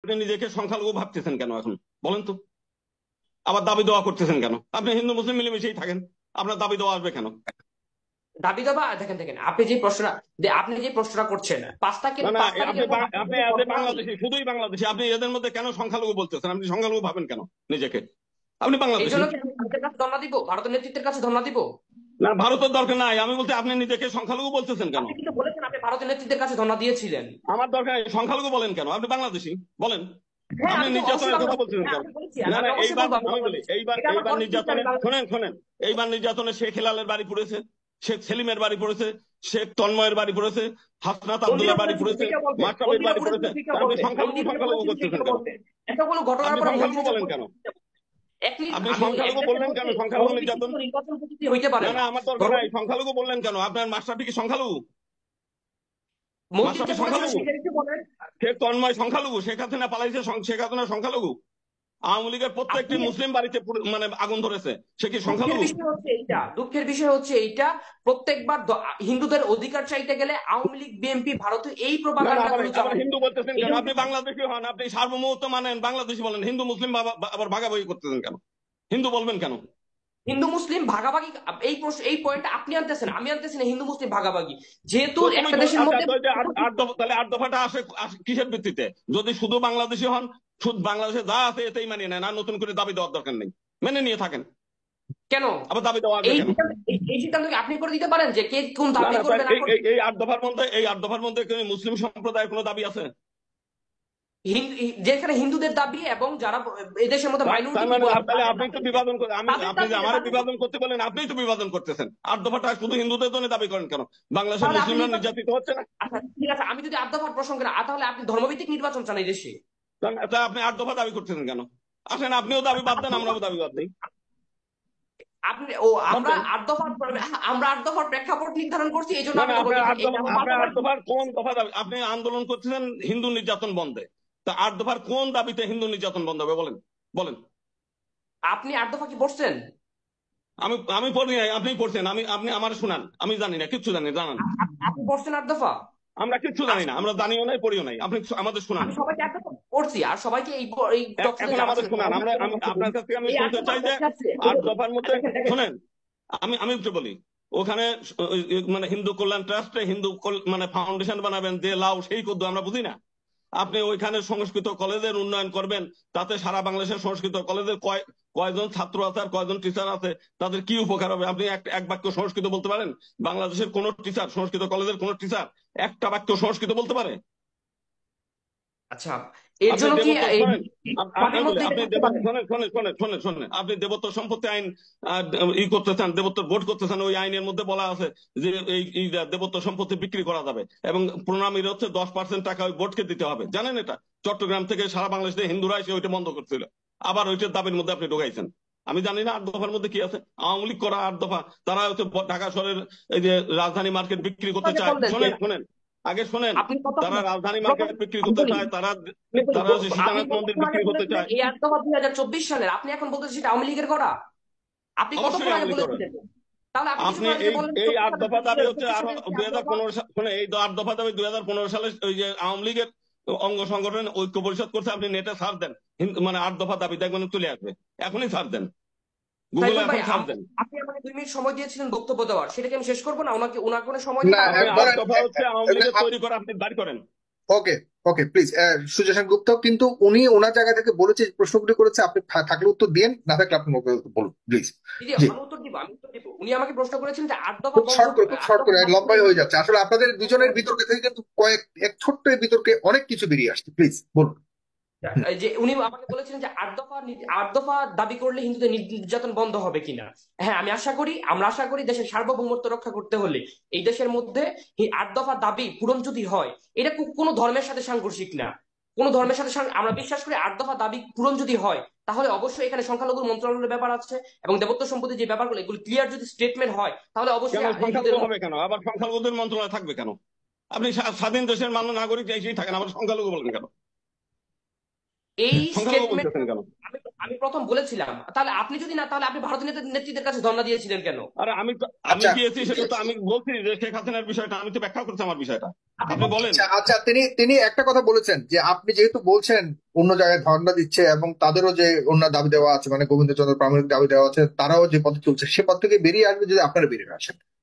আপনি নিজেকে সংখ্যালঘু ভাবতেছেন কেন এখন বলেন তো? আবার দাবি দেওয়া করতেছেন কেন? আপনি হিন্দু মুসলিম মিলেমিশেই থাকেন, আপনার দাবি দেওয়া আসবে কেন? দাবি দাবা দেখেন দেখেন, আপনি যে প্রশ্নটা করছেন না না, 5 তারিখের পর আপনি আপনি যদি as a ঘটনা বাংলাদেশি, শুধুই বাংলাদেশি, আপনি এদের মধ্যে কেন সংখ্যালঘু বলতেছেন? আপনি সংখ্যালঘু ভাবেন কেন নিজেকে? আপনি এই বাংলাদেশি। জন্য কি আমি ভারতের কাছে ধর্ণা দিব, ভারতের নেতৃত্বের কাছে ধর্ণা দিব? না, ভারতের দরকার নাই, আমি বলতে আপনি নিজেকে সংখ্যালঘু বলতেছেন কেন? আপনি কিন্তু বলেছেন আপনি ভারতের নেতৃত্বের কাছে ধর্ণা দিয়েছিলেন। আমার দরকার নেই, সংখ্যালঘু বলেন কেন? আপনি বাংলাদেশি বলেন। হ্যাঁ, আপনি আমি তো অবশ্যই নির্যাতনের কথা বাংলাদেশি। বলতেছেন হ্যাঁ, কেন? আমি বলেছি, না আমি না, অবশ্যই এইবার বলবো আমি আমি বলি, বাংলাদেশি। এইবার এটা আমার এইবার কনস্টিটিউশন, নির্যাতনে আমি বাংলাদেশি। শোনেন, এইবার নির্যাতনে শেখ হেলালের বাড়ি পড়েছে, শেখ সেলিমের বাড়ি পড়েছে, শেখ তন্ময়ের বাড়ি পড়েছে, হাসনাত মন্দিরে আব্দুল্লাহ বাড়ি পড়েছিল পড়েছে, সেইটা বলতেন, মাশরাফির মন্দিরে বাড়ি পড়েছিল পড়েছে। তা সেইটা আপনি বলতেন, সংখ্যালঘু মন্দিরে সংখ্যালঘু পড়েছিল করতেছেন সেইটা কেন? বলতেন। এতগুলো ঘটনার আপনি পর সংখ্যালঘু মন্দিরে যে বলেন কেন? পড়েছিল সেইটা বলতেন। আপনি আমি সংখ্যালঘু একটা বললেন কেন? বলতে সংখ্যালঘু নির্যাতন। ধর্মভিত্তিক কোনো নির্বাচন পদ্ধতি হইতে পারে না না। না, আমার দরকার ধর্ম নাই, সংখ্যালঘু বললেন কেন? আপনার মাশরাফি কি সংখ্যালঘু? মন্দির যে মাশরাফি পড়েছিল সংখ্যালঘু? সেটা একটু বলেন। শেখ তন্ময় সংখ্যালঘু? শেখ হাসিনা পালাইছে, শেখ হাসিনা সংখ্যালঘু? আওয়ামী লীগের প্রত্যেকটি আপনি মুসলিম বাড়িতে মানে আগুন ধরেছে, সে কি দুঃখের সংখ্যালঘু? বিষয় হচ্ছে এইটা, দুঃখের বিষয় হচ্ছে এইটা, প্রত্যেকবার হিন্দুদের অধিকার চাইতে গেলে আওয়ামী লীগ বিএনপি ভারতে এই না না, প্রোপাগান্ডা আবার গুলো আবার চালানো। হিন্দু বলতেছেন এই কেন? জন্য আপনি বাংলাদেশি হন, আপনি সার্বভৌমত্ব মানেন, বাংলাদেশি বলেন, হিন্দু মুসলিম আবার ভাগাভাগি করতেছেন কেন? হিন্দু বলবেন কেন? হিন্দু মুসলিম ভাগাভাগি, এই পয়েন্ট আপনি আনতেছেন, আমি আনতেছি না। হিন্দু মুসলিম ভাগাভাগি যেহেতু তো তুমি একটা দেশের আচ্ছা, মধ্যে তো এই যে আট দফা, তাহলে আট দফাটা আসে কিসের ভিত্তিতে? যদি শুধু বাংলাদেশি হন, শুধু বাংলাদেশে যা আছে এতেই মানিয়ে নেন, আর নতুন করে দাবি দেওয়ার দরকার নেই, মেনে নিয়ে থাকেন। কেন আবার দাবি দেওয়া আসবে এই কেন? এই সিদ্ধান্ত কি আপনি করে দিতে পারেন যে কে কোন না দাবি না, করবে না এই করবে? এই এই আট দফার মধ্যে, এই আট দফার মধ্যে কি মুসলিম সম্প্রদায়ের কোনো দাবি আছে? যেখানে হিন্দুদের দাবি এবং যারা এদেশের মধ্যে তার মাইনরিটি মানে পিপল আছে তাহলে তাদের আপনি দাবি তো আছে, বিভাজন করে, তাদের আপনি দাবি যে আমারে তাদের দাবি। বিভাজন করতে বলেন, আপনিই তো বিভাজন করতেছেন। আট দফাটা শুধু হিন্দুদের জন্য দাবি করেন কেন? বাংলাদেশের তাহলে আপনি মুসলিমরা নির্বাচন, নির্যাতিত হচ্ছে না? আচ্ছা ঠিক আছে, আমি যদি আড্ডা হওয়ার প্রসঙ্গে না তাহলে আপনি ধর্মভিত্তিক নির্বাচন চান এই দেশে? তা আপনি আট দফা দাবি করতেছেন কেন? আসেন, আপনিও দাবি বাদ দেন, আমরাও দাবি বাদ দিই। আপনি বাদ দেন। আমরা আট দফার প্রেক্ষাপট নির্ধারণ করছি, এই জন্য না আমি না, এটা আপনার বলতেছি আট এটা দফা, আমার আপনার আট পাল্টাবার কি? দফার কোন দফা দাবি? আপনি আন্দোলন করতেছেন হিন্দু নির্যাতন বন্ধে, তা আট দফার কোন দাবিতে হিন্দু নির্যাতন বন্ধ হবে বলেন? বলেন। আপনি আট দফা কি পড়ছেন? আমি আমি পড়ি নাই, আপনি পড়ছেন। আপনি আমার শুনান, আমি জানি না, কিচ্ছু জানি না, জানান। আপনি পড়ছেন আট দফা? আমরা কিচ্ছু জানি আচ্ছা না, আমরা জানিও নাই, পড়িও নাই, আপনি আমাদের শুনান। আমি সবাইকে আট দফা পড়ছি আর সবাইকে এই ডকুমেন্টে এখন যারা আমাদের ছিল শুনান, সবাইকে আমরা আট দফা পড়তে আপনার বলছি। কাছ থেকে আমি এই আট শুনতে দফার চাই যে মধ্যে আছে আট দফার মধ্যে, দেখেন দেখেন। শুনেন, আমি একটু বলি। ওখানে মানে হিন্দু কল্যাণ ট্রাস্টে মানে ফাউন্ডেশন বানাবেন, যে লাউ সেই কদ্দু আমরা বুঝি না। আপনি ওইখানে সংস্কৃত কলেজের উন্নয়ন করবেন, তাতে সারা বাংলাদেশের সংস্কৃত কলেজের কয়জন ছাত্র আছে আর কয়জন টিচার আছে, তাদের কি উপকার হবে? আপনি এক বাক্য সংস্কৃত বলতে পারেন? বাংলাদেশের কোন টিচার, সংস্কৃত কলেজের কোন টিচার একটা বাক্য সংস্কৃত বলতে পারে? আচ্ছা এর আপনি জন্য কি দেবত্ব এই শোনেন, পার্টির আমি বলি, মধ্যে এটা আপনি থাকতে দেবত্ব পারে? শোনেন শোনেন শোনেন শোনেন শোনেন, আপনি দেবত্ব সম্পত্তি আইন করতে চান, দেবত্ব ভোট করতে চান, ওই আইনের মধ্যে বলা আছে যে এই দেবত্ব সম্পত্তি বিক্রি করা যাবে, এবং প্রণামীর হচ্ছে 10% টাকা ওই ভোটকে দিতে হবে, জানেন এটা? চট্টগ্রাম থেকে সারা বাংলাদেশে হিন্দুরা এসে ওইটা বন্ধ করছিল, আবার ওইটার দাবির মধ্যে আপনি ঢোকাইছেন। আমি জানি না আট দফার মধ্যে কি আছে। আওয়ামী লীগ করা আট দফা, তারা হচ্ছে ঢাকা শহরের এই যে রাজধানী মার্কেট বিক্রি করতে আগে চায়। বললেন যে শোনেন শোনেন, আগে শোনেন, আপনি তারা কতক্ষণ রাজধানী যখন মার্কেট বিক্রি আমি করতে বলি চায়, তারা আমি বলি, তারা হচ্ছে আপনি সীতানাথ মন্দির কতক্ষণ আগে বিক্রি করতে বলেছিলেন চায়। এই আট দফা 2024 সালের, আপনি এখন বলতেছেন সেটা আওয়ামী লীগের করা? আপনি কতক্ষণ অবশ্যই আগে আওয়ামী লীগ করে। বলেছিলেন? তাহলে আপনি আপনি কিছুক্ষণ আগে যে এই বললেন এই 24 আট সালে দফা দাবি হচ্ছে 24 আরো সালে দুই আট হাজার দফা। পনেরো শুনে, এই আট দফা দাবি 2015 সালে ওই যে আওয়ামী লীগের অঙ্গ সংগঠন ঐক্য পরিষদ করছে। আপনি নেটে সার্চ দেন, মানে আট দফা দাবি দেখবেন তুলে আসবে। এখনই সার্চ দেন, গুগলে সাইফুল ভাই এখন সার্চ দেন। আপনি আমাকে 2 মিনিট সময় দিয়েছিলেন বক্তব্য দেওয়ার, সেটা কি আমি শেষ করবো না? ওনাকে কোনো সময় দিই, না তারপর আপনি আমি আট বলেন। বলবো। দফা হচ্ছে আওয়ামী লীগের তৈরি করা, আপনি দাঁড় করেন। ওকে ওকে প্লিজ, সুজয় সেনগুপ্ত, কিন্তু উনি ওনার জায়গা থেকে বলেছে, প্রশ্নগুলি করেছে, আপনি থাকলে উত্তর দিন, না থাকলে আপনি বলুন প্লিজ। দিদি জি, আমি উত্তর দিব। উনি আমাকে প্রশ্ন করেছেন যে আট দফা খুব বন্ধ শর্ট করে, খুব আট শর্ট দফা করে, দাবি করে লম্বাই হয়ে হিন্দু যাচ্ছে আসলে। আপনাদের দুজনের বিতর্কে থেকে কিন্তু এক ছোট্ট এই বিতর্কে অনেক কিছু বেরিয়ে আসছে, প্লিজ বলুন। হুম। যে উনি আমাকে বলেছেন যে আট দফা দাবি করলে হিন্দুদের নির্যাতন বন্ধ হবে কিনা। হ্যাঁ, আমরা আশা করি দেশের সার্বভৌমত্ব রক্ষা করতে হলে এই দেশের মধ্যে এই আট দফা দাবি পূরণ যদি হয়, এটা কোনো ধর্মের সাথে সাংঘর্ষিক না। কোনো ধর্মের সাথে আমরা বিশ্বাস করি আট দফা দাবি পূরণ যদি হয়, তাহলে অবশ্যই এখানে সংখ্যালঘু মন্ত্রণালয়ের ব্যাপার আছে এবং দেবত্ব সম্পত্তির যে ব্যাপারগুলো, এগুলো ক্লিয়ার যদি স্টেটমেন্ট হয়, তাহলে কেন অবশ্যই হিন্দুদের সংখ্যালঘু হবে কেন? আবার সংখ্যালঘুদের মন্ত্রণালয় থাকবে কেন? আপনি স্বাধীন দেশের নাগরিক এসেই থাকেন, আবার সংখ্যালঘু বলেন কেন? এই সংখ্যালঘু স্টেটমেন্ট বলতেছেন কেন? আমি আমি প্রথম বলেছিলাম, তাহলে আপনি যদি না, তাহলে আপনি ভারতীয় নেতৃত্বের কাছে ধর্ণা দিয়েছিলেন কেন? আরে আমি আচ্ছা দিয়েছি, সেটা তো আমি বলছি যে শেখ হাসিনার বিষয়টা আমি তো ব্যাখ্যা করছি আমার বিষয়টা। আপনি আপনি বলেন। আচ্ছা আচ্ছা, তিনি তিনি একটা কথা বলেছেন যে আপনি যেহেতু বলছেন অন্য জায়গায় ধর্ণা দিচ্ছে এবং তাদেরও যে অন্য দাবি দেওয়া আছে, মানে গোবিন্দচন্দ্র প্রামাণিক দাবি দেওয়া আছে, তারাও যে পথে চলছে সে পথ থেকে বেরিয়ে আসবে যদি আপনারা বেরিয়ে আসেন।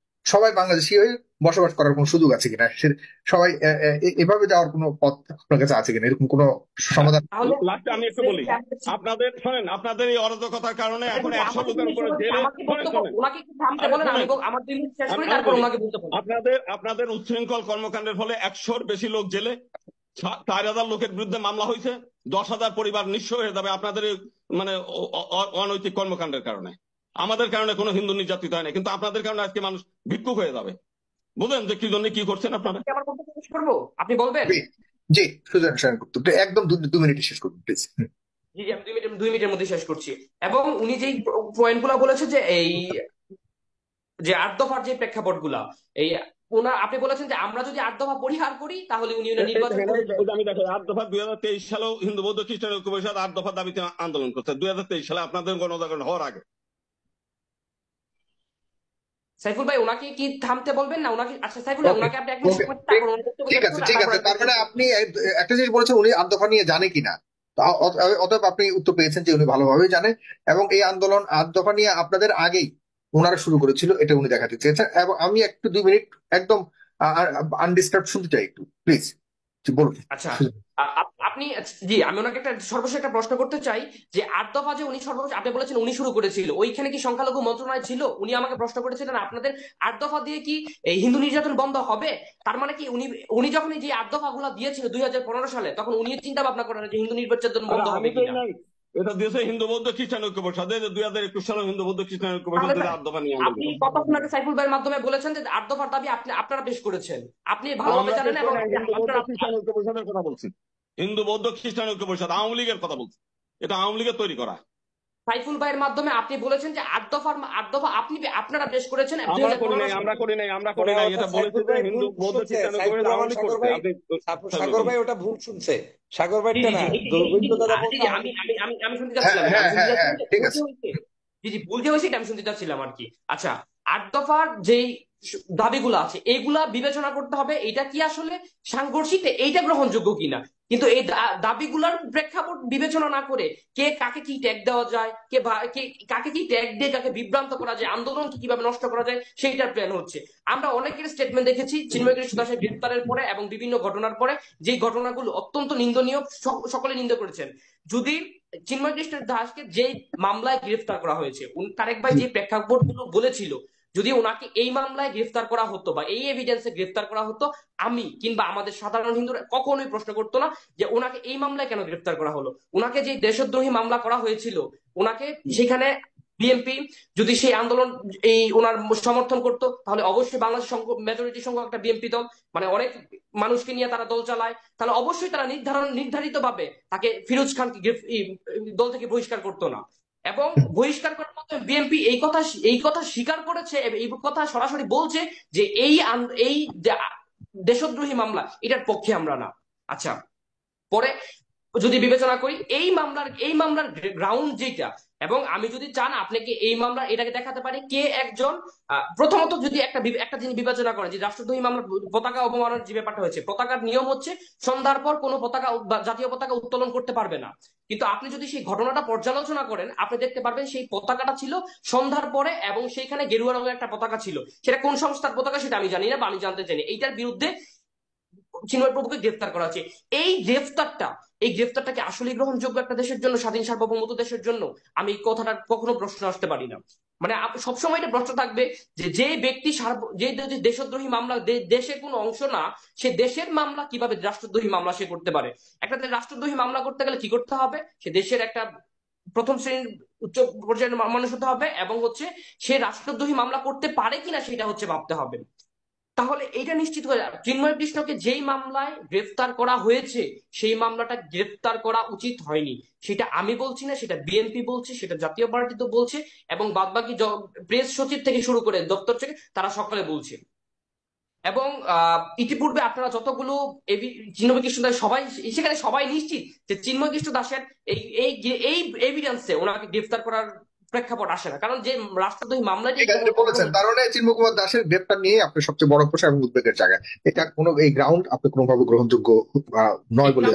সবাই বাংলাদেশি হয়ে বসবাস করার কোনো সুযোগ আছে কিনা, সবাই এভাবে যাওয়ার কোনো পথ আপনার কাছে আছে কিনা, এরকম কোনো সমাধান? তাহলে লাস্টে আমি একটু বলি, আপনাদের শোনেন, আপনাদের এই অরাজকতার কারণে এখন 100 আমাকে লোকের উপরে জেলে। আমাকে শোনেন বক্তব্য শোনেন ওনাকে একটু থামতে আরে বলেন, আমি শোনেন, আমার 2 মিনিট শেষ করি, আমি তারপর বলি, ওনাকে বলতে বলেন। আপনাদের উচ্ছৃঙ্খল কর্মকাণ্ডের ফলে 100-র বেশি লোক জেলে, 4,000 লোকের বিরুদ্ধে মামলা হয়েছে, 10,000 পরিবার নিঃস্ব হয়ে যাবে আপনাদের এই মানে অনৈতিক কর্মকাণ্ডের কারণে। আমাদের কারণে কোনো হিন্দু নির্যাতিত হয় না, কিন্তু আপনাদের কারণে আজকে মানুষ ভিক্ষুক হয়ে যাবে। বুঝলেন যে কি জন্য কি করছেন আপনারা? আমি আমার বক্তব্য শেষ করবো, আপনি বলবেন? জি জি, সুজন সেনগুপ্ত, একদম 2 মিনিটে শেষ করুন প্লিজ। জি জি, আমি 2 মিনিটের মধ্যে শেষ করছি। এবং উনি যেই পয়েন্ট গুলা বলেছে, যে এই যে 8 দফার যে প্রেক্ষাপট গুলা, এই আপনি বলেছেন যে আমরা যদি 8 দফা পরিহার করি তাহলে উনি এই নির্বাচন দেখেন, করতে এই দেবেন। যে আমি দেখো 8 দফা 2023 সালেও হিন্দু বৌদ্ধ খ্রিস্টান ঐক্য পরিষদ 8 দফা দাবিতে আন্দোলন করছে 2023 সালে আপনাদের গণজাগরণ হওয়ার আগে। সাইফুল ভাই, ওনাকে কি থামতে বলবেন না ওনাকে? আচ্ছা সাইফুল ভাই, ওকে ওনাকে আপনি 1 মিনিট ওকে, সময় দিন, তারপর ওনার বক্তব্য ঠিক শেষ আছে করুন, ঠিক তারপর আছে, আমি তার মানে বলবো। আপনি একটা জিনিস বলেছেন উনি আত্মফা নিয়ে জানে কিনা। তো অতএব আপনি উত্তর পেয়েছেন যে উনি ভালোভাবেই জানে, এবং এই আন্দোলন আত্মফা নিয়ে আপনাদের আগেই ওনারা শুরু করেছিল, এটা উনি দেখাতে চেয়েছেন। এবং আমি একটু 2 মিনিট একদম আনডিস্টার্ব শুনতে চাই একটু প্লিজ, বলুন। আচ্ছা, আপনি জি, আমি ওনাকে একটা সর্বশেষ একটা প্রশ্ন করতে চাই, যে 8 দফা যে উনি সর্বশেষ আপনি বলেছেন উনি শুরু করেছিল, ওইখানে কি সংখ্যালঘু মন্ত্রণালয় ছিল? উনি আমাকে প্রশ্ন করেছিলেন আপনাদের 8 দফা দিয়ে কি এই হিন্দু নির্যাতন বন্ধ হবে? তার মানে কি উনি উনি যখন এই যে 8 দফা গুলা দিয়েছিল 2015 সালে, তখন উনি চিন্তা ভাবনা করেন যে হিন্দু নির্যাতন আর বন্ধ আমি হবে তো কিনা? নাই, এটা দিয়েছে হিন্দু বৌদ্ধ খ্রিস্টান ঐক্য পরিষদ, 2021 সালে হিন্দু বৌদ্ধ খ্রিস্টান ঐক্য পরিষদ তাহলে 8 দফা নিয়ে আন্দোলন আপনি করছে। কতক্ষণ আগে সাইফুল ভাইয়ের মাধ্যমে বলেছেন যে 8 দফার দাবি আপনারা পেশ করেছেন, আপনি ভালোভাবে আমরা পেশ জানেন। করি এবং না, হিন্দু বৌদ্ধ আপনারা খ্রিস্টান ঐক্য পরিষদের কথা বলছি। হিন্দু বৌদ্ধ খ্রিস্টান ঐক্য পরিষদ আওয়ামী লীগের কথা বলছি, এটা আওয়ামী লীগের তৈরি করা। সাইফুল ভাইয়ের মাধ্যমে আপনি বলেছেন যে 8 দফা আপনারা পেশ করেছেন আমরা করি 2015 নাই, সালে। আমরা করি নাই, আমরা করি ওরা নাই, ওটা এটা বলেছে সাইফুল যে ভাই ভুল হিন্দু বৌদ্ধ শুনছে, খ্রিস্টান ঐক্য সাইফুল পরিষদ আমার আওয়ামী লীগ সাগর করছে। ভাই, আপনি সাগর বলুন। ভাই ওটা ভুল শুনছে। সাগর জি ভাইটা জি না, জি, রবীন্দ্র দাদা জি বলছে জি, আওয়ামী আমি লীগ। আমি আমি আমি শুনতে হ্যাঁ চাচ্ছিলাম, হ্যাঁ আমি শুনতে হ্যাঁ হ্যাঁ, চাচ্ছিলাম যে ঠিক ভুল যে আছে। হয়েছে। জি জি, ভুল যে হয়েছে এটা আমি শুনতে চাচ্ছিলাম আর কি। আচ্ছা, 8 দফার যেই দাবিগুলো আছে এইগুলা বিবেচনা করতে হবে, এটা কি আসলে সাংঘর্ষিক, এইটা গ্রহণযোগ্য কিনা। কিন্তু এই দাবিগুলার প্রেক্ষাপট বিবেচনা না করে কে কাকে কি ট্যাগ দেওয়া যায়, কে কাকে কি ট্যাগ দিয়ে কাকে বিভ্রান্ত করা যায়, আন্দোলনকে কিভাবে নষ্ট করা যায়, সেইটার প্ল্যান হচ্ছে। আমরা অনেকের স্টেটমেন্ট দেখেছি চিন্ময় কৃষ্ণ দাসের গ্রেফতারের পরে এবং বিভিন্ন ঘটনার পরে, যে ঘটনাগুলো অত্যন্ত নিন্দনীয়, সকলে নিন্দা করেছেন। যদি চিন্ময় কৃষ্ণ দাসকে যে মামলায় গ্রেফতার করা হয়েছে, তারেক ভাই যে প্রেক্ষাপট গুলো বলেছিল, যদি ওনাকে এই মামলায় গ্রেফতার করা হতো বা এই এভিডেন্সে গ্রেফতার করা হতো, আমি কিংবা আমাদের সাধারণ হিন্দুরা কখনোই প্রশ্ন করতো না যে ওনাকে এই মামলায় কেন গ্রেফতার করা হলো। ওনাকে যে দেশদ্রোহী মামলা করা হয়েছিল, ওনাকে সেখানে বিএনপি যদি সেই আন্দোলন এই ওনার সমর্থন করতো, তাহলে অবশ্যই বাংলাদেশ মেজরিটি সংখ্যক একটা বিএনপি দল, মানে অনেক মানুষকে নিয়ে তারা দল চালায়, তাহলে অবশ্যই তারা নির্ধারিত ভাবে তাকে ফিরোজ খানকে দল থেকে বহিষ্কার করতো না। এবং বহিষ্কার করার মাধ্যমে বিএনপি এই কথা স্বীকার করেছে, এই কথা সরাসরি বলছে যে এই দেশদ্রোহী মামলা এটার পক্ষে আমরা না। আচ্ছা, পরে যদি বিবেচনা করি এই মামলার গ্রাউন্ড যেটা, এবং আমি যদি চান আপনাকে এই মামলা এটাকে দেখাতে পারি কে একজন প্রথমত যদি একটা জিনিস বিবেচনা করেন যে রাষ্ট্রদ্রোহী মামলা পতাকা অবমাননার যে ব্যাপারটা হয়েছে, পতাকার নিয়ম হচ্ছে সন্ধ্যার পর কোনো পতাকা জাতীয় পতাকা উত্তোলন করতে পারবে না। কিন্তু আপনি যদি সেই ঘটনাটা পর্যালোচনা করেন, আপনি দেখতে পারবেন সেই পতাকাটা ছিল সন্ধ্যার পরে, এবং সেইখানে গেরুয়া রঙের একটা পতাকা ছিল। সেটা কোন সংস্থার পতাকা সেটা আমি জানি না, বা আমি জানতে চাই না। এইটার বিরুদ্ধে চিন্ময় প্রভুকে গ্রেফতার করা হচ্ছে। এই গ্রেফতারটা কি আসলে গ্রহণযোগ্য একটা দেশের জন্য, স্বাধীন সার্বভৌমত্ব দেশের জন্য? আমি এই কথাটা কখনো প্রশ্ন আসতে পারি না। মানে সবসময় এটা প্রশ্ন থাকবে যে যে ব্যক্তি যে দেশদ্রোহী মামলা দেশের কোনো অংশ না, সে দেশের মামলা কিভাবে রাষ্ট্রদ্রোহী মামলা সে করতে পারে? একটা রাষ্ট্রদ্রোহী মামলা করতে গেলে কি করতে হবে? সে দেশের একটা প্রথম শ্রেণীর উচ্চ পর্যায়ের মানুষ হতে হবে, এবং হচ্ছে সে রাষ্ট্রদ্রোহী মামলা করতে পারে কিনা সেটা হচ্ছে ভাবতে হবে। তাহলে এটা নিশ্চিত হয়ে যাবে চিন্ময় কৃষ্ণকে যেই মামলায় গ্রেফতার করা হয়েছে, সেই মামলাটা গ্রেফতার করা উচিত হয়নি। সেটা আমি বলছি না, সেটা বিএনপি বলছে, সেটা জাতীয় পার্টি তো বলছে, এবং বাদবাকি প্রেস সচিব থেকে শুরু করে দপ্তর থেকে তারা সকলে বলছে। এবং ইতিপূর্বে আপনারা যতগুলো চিন্ময় কৃষ্ণ দাস সেখানে সবাই নিশ্চিত যে চিন্ময় কৃষ্ণ দাসের এই এই এই এভিডেন্সে ওনাকে গ্রেফতার করার প্রেক্ষাপট আসে না, কারণ যে রাষ্ট্রদ্রোহী মামলাটি ঠিক আছে, বলেছেন তার মানে চিন্ময় কুমার দাসের গ্রেপ্তার নিয়ে আপনার সবচেয়ে বড় প্রশ্ন এবং উদ্বেগের জায়গা, এটা কোনো এই গ্রাউন্ড আপনি কোনোভাবে গ্রহণযোগ্য নয় বলে